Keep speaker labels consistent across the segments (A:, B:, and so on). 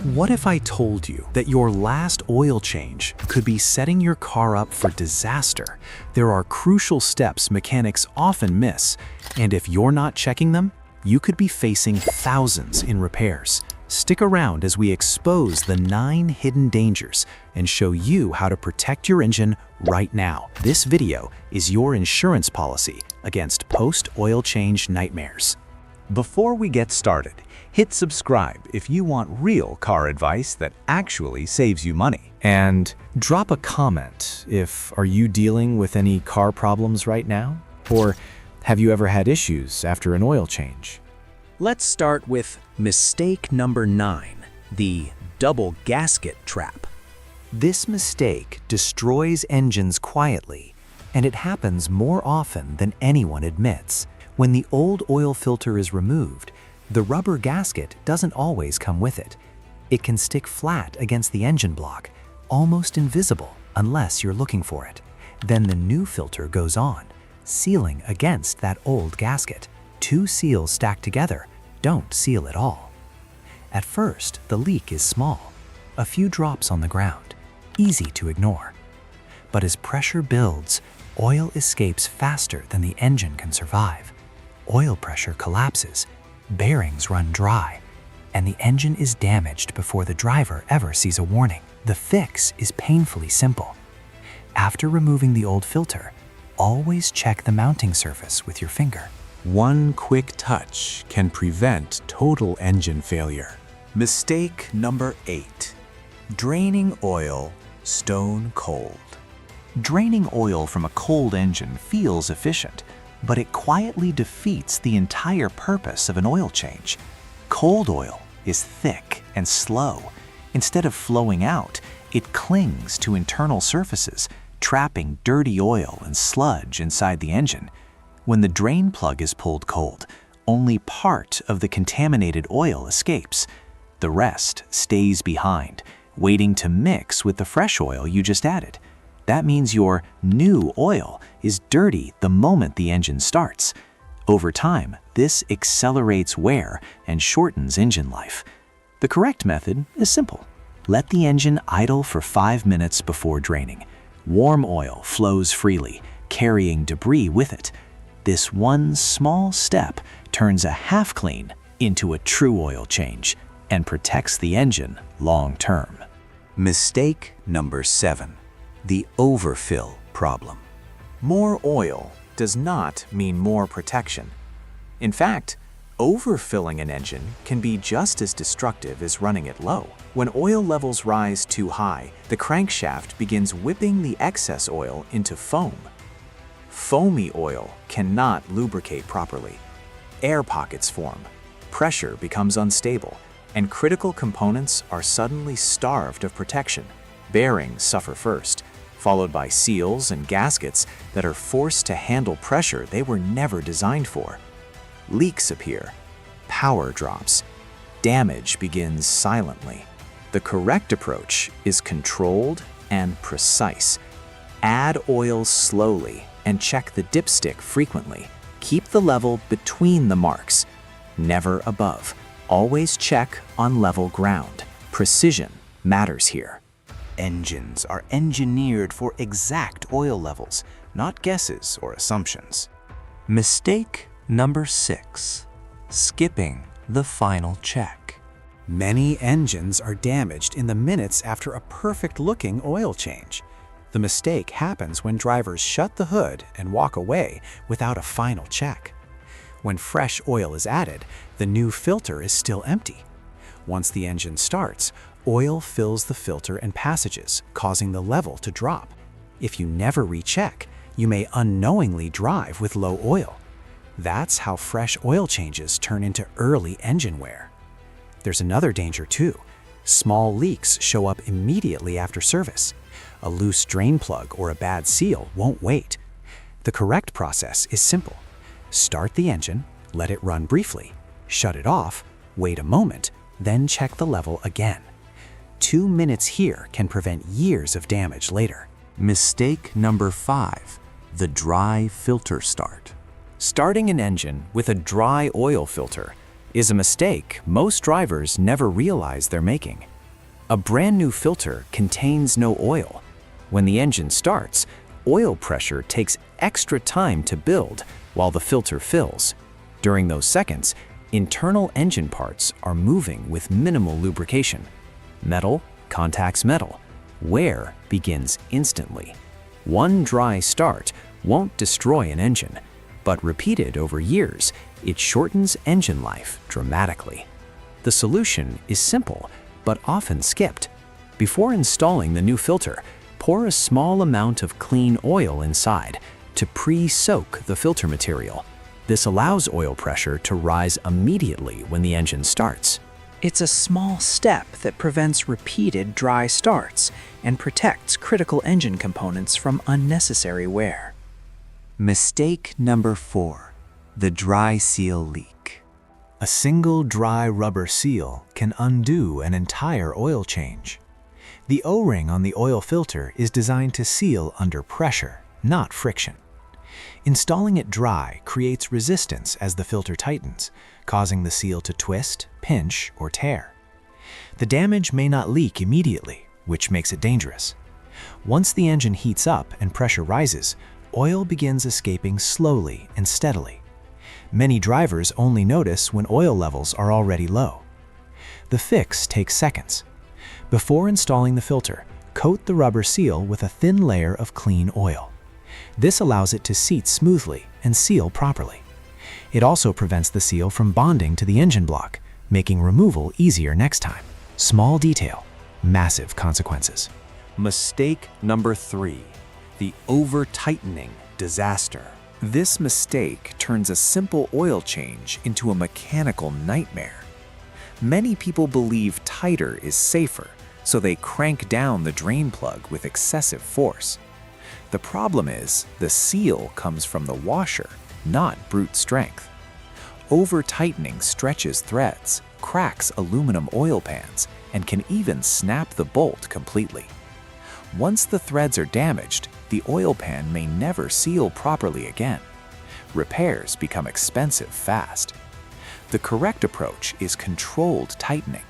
A: What if I told you that your last oil change could be setting your car up for disaster? There are crucial steps mechanics often miss, and if you're not checking them, you could be facing thousands in repairs. Stick around as we expose the 9 hidden dangers and show you how to protect your engine right now. This video is your insurance policy against post-oil change nightmares.
B: Before we get started, hit subscribe if you want real car advice that actually saves you money.
A: And drop a comment if are you dealing with any car problems right now? Or have you ever had issues after an oil change?
C: Let's start with mistake number 9, the double gasket trap.
A: This mistake destroys engines quietly, and it happens more often than anyone admits. When the old oil filter is removed, the rubber gasket doesn't always come with it. It can stick flat against the engine block, almost invisible unless you're looking for it. Then the new filter goes on, sealing against that old gasket. 2 seals stacked together don't seal at all. At first, the leak is small, a few drops on the ground, easy to ignore. But as pressure builds, oil escapes faster than the engine can survive. Oil pressure collapses, bearings run dry, and the engine is damaged before the driver ever sees a warning. The fix is painfully simple. After removing the old filter, always check the mounting surface with your finger.
B: One quick touch can prevent total engine failure. Mistake number 8, draining oil stone cold.
A: Draining oil from a cold engine feels efficient, but it quietly defeats the entire purpose of an oil change. Cold oil is thick and slow. Instead of flowing out, it clings to internal surfaces, trapping dirty oil and sludge inside the engine. When the drain plug is pulled cold, only part of the contaminated oil escapes. The rest stays behind, waiting to mix with the fresh oil you just added. That means your new oil is dirty the moment the engine starts. Over time, this accelerates wear and shortens engine life. The correct method is simple. Let the engine idle for 5 minutes before draining. Warm oil flows freely, carrying debris with it. This one small step turns a half clean into a true oil change and protects the engine long term.
B: Mistake number 7, the overfill problem.
C: More oil does not mean more protection. In fact, overfilling an engine can be just as destructive as running it low. When oil levels rise too high, the crankshaft begins whipping the excess oil into foam. Foamy oil cannot lubricate properly. Air pockets form, pressure becomes unstable, and critical components are suddenly starved of protection. Bearings suffer first, followed by seals and gaskets that are forced to handle pressure they were never designed for. Leaks appear, power drops, damage begins silently. The correct approach is controlled and precise. Add oil slowly and check the dipstick frequently. Keep the level between the marks, never above. Always check on level ground. Precision matters here.
B: Engines are engineered for exact oil levels, not guesses or assumptions.
A: Mistake number 6, skipping the final check. Many engines are damaged in the minutes after a perfect-looking oil change. The mistake happens when drivers shut the hood and walk away without a final check. When fresh oil is added, the new filter is still empty. Once the engine starts, oil fills the filter and passages, causing the level to drop. If you never recheck, you may unknowingly drive with low oil. That's how fresh oil changes turn into early engine wear. There's another danger too. Small leaks show up immediately after service. A loose drain plug or a bad seal won't wait. The correct process is simple. Start the engine, let it run briefly, shut it off, wait a moment, then check the level again. 2 minutes here can prevent years of damage later.
B: Mistake number 5, the dry filter start.
A: Starting an engine with a dry oil filter
C: is a mistake most drivers never realize they're making. A brand new filter contains no oil. When the engine starts, oil pressure takes extra time to build while the filter fills. During those seconds, internal engine parts are moving with minimal lubrication. Metal contacts metal. Wear begins instantly. One dry start won't destroy an engine, but repeated over years, it shortens engine life dramatically. The solution is simple, but often skipped. Before installing the new filter, pour a small amount of clean oil inside to pre-soak the filter material. This allows oil pressure to rise immediately when the engine starts.
D: It's a small step that prevents repeated dry starts and protects critical engine components from unnecessary wear.
A: Mistake number 4. The dry seal leak. A single dry rubber seal can undo an entire oil change. The O-ring on the oil filter is designed to seal under pressure, not friction. Installing it dry creates resistance as the filter tightens, causing the seal to twist, pinch, or tear. The damage may not leak immediately, which makes it dangerous. Once the engine heats up and pressure rises, oil begins escaping slowly and steadily. Many drivers only notice when oil levels are already low. The fix takes seconds. Before installing the filter, coat the rubber seal with a thin layer of clean oil. This allows it to seat smoothly and seal properly. It also prevents the seal from bonding to the engine block, making removal easier next time. Small detail, massive consequences.
C: Mistake number 3. The over-tightening disaster. This mistake turns a simple oil change into a mechanical nightmare. Many people believe tighter is safer, so they crank down the drain plug with excessive force. The problem is, the seal comes from the washer, not brute strength. Over-tightening stretches threads, cracks aluminum oil pans, and can even snap the bolt completely. Once the threads are damaged, the oil pan may never seal properly again. Repairs become expensive fast. The correct approach is controlled tightening.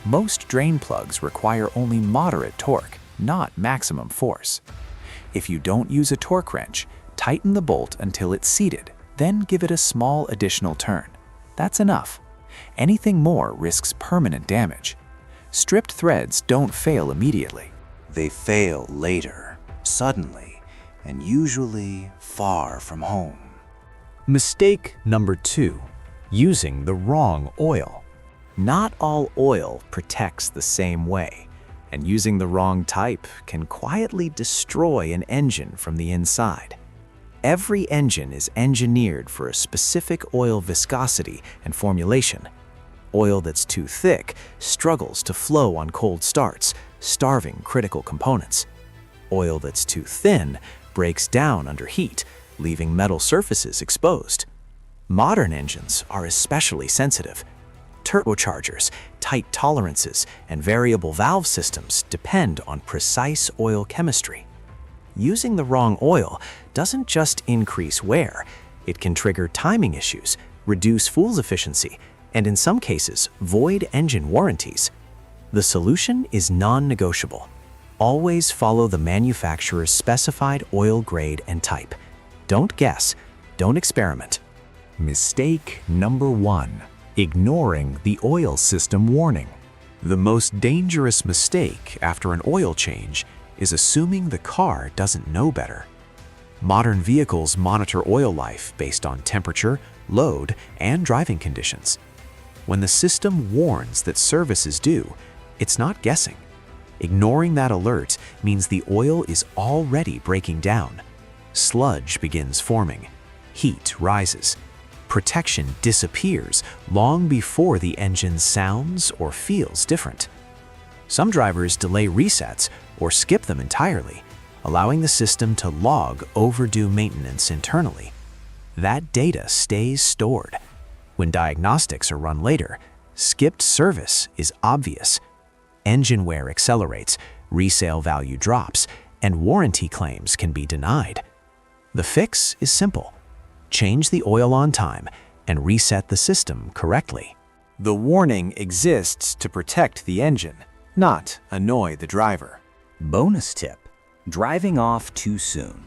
C: Most drain plugs require only moderate torque, not maximum force. If you don't use a torque wrench, tighten the bolt until it's seated, then give it a small additional turn. That's enough. Anything more risks permanent damage. Stripped threads don't fail immediately.
A: They fail later, suddenly, and usually far from home.
B: Mistake number 2. Using the wrong oil.
C: Not all oil protects the same way, and using the wrong type can quietly destroy an engine from the inside. Every engine is engineered for a specific oil viscosity and formulation. Oil that's too thick struggles to flow on cold starts, starving critical components. Oil that's too thin breaks down under heat, leaving metal surfaces exposed. Modern engines are especially sensitive. Turbochargers, tight tolerances, and variable valve systems depend on precise oil chemistry. Using the wrong oil doesn't just increase wear, it can trigger timing issues, reduce fuel efficiency, and in some cases, void engine warranties. The solution is non-negotiable. Always follow the manufacturer's specified oil grade and type. Don't guess, don't experiment.
B: Mistake number 1. Ignoring the oil system warning. The most dangerous mistake after an oil change is assuming the car doesn't know better. Modern vehicles monitor oil life based on temperature, load, and driving conditions. When the system warns that service is due, it's not guessing. Ignoring that alert means the oil is already breaking down. Sludge begins forming. Heat rises. Protection disappears long before the engine sounds or feels different. Some drivers delay resets or skip them entirely, allowing the system to log overdue maintenance internally. That data stays stored. When diagnostics are run later, skipped service is obvious. Engine wear accelerates, resale value drops, and warranty claims can be denied. The fix is simple. Change the oil on time, and reset the system correctly.
C: The warning exists to protect the engine, not annoy the driver.
E: Bonus tip: driving off too soon.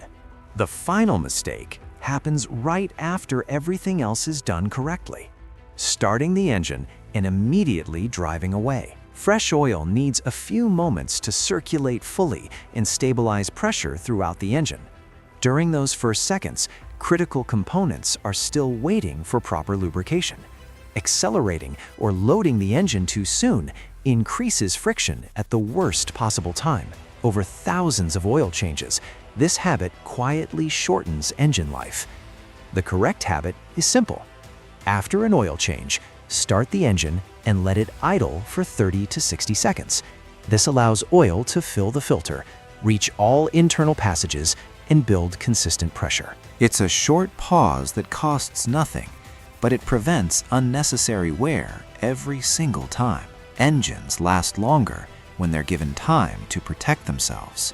B: The final mistake happens right after everything else is done correctly. Starting the engine and immediately driving away. Fresh oil needs a few moments to circulate fully and stabilize pressure throughout the engine. During those first seconds, critical components are still waiting for proper lubrication. Accelerating or loading the engine too soon increases friction at the worst possible time. Over thousands of oil changes, this habit quietly shortens engine life. The correct habit is simple. After an oil change, start the engine and let it idle for 30 to 60 seconds. This allows oil to fill the filter, reach all internal passages, and build consistent pressure.
C: It's a short pause that costs nothing, but it prevents unnecessary wear every single time. Engines last longer when they're given time to protect themselves.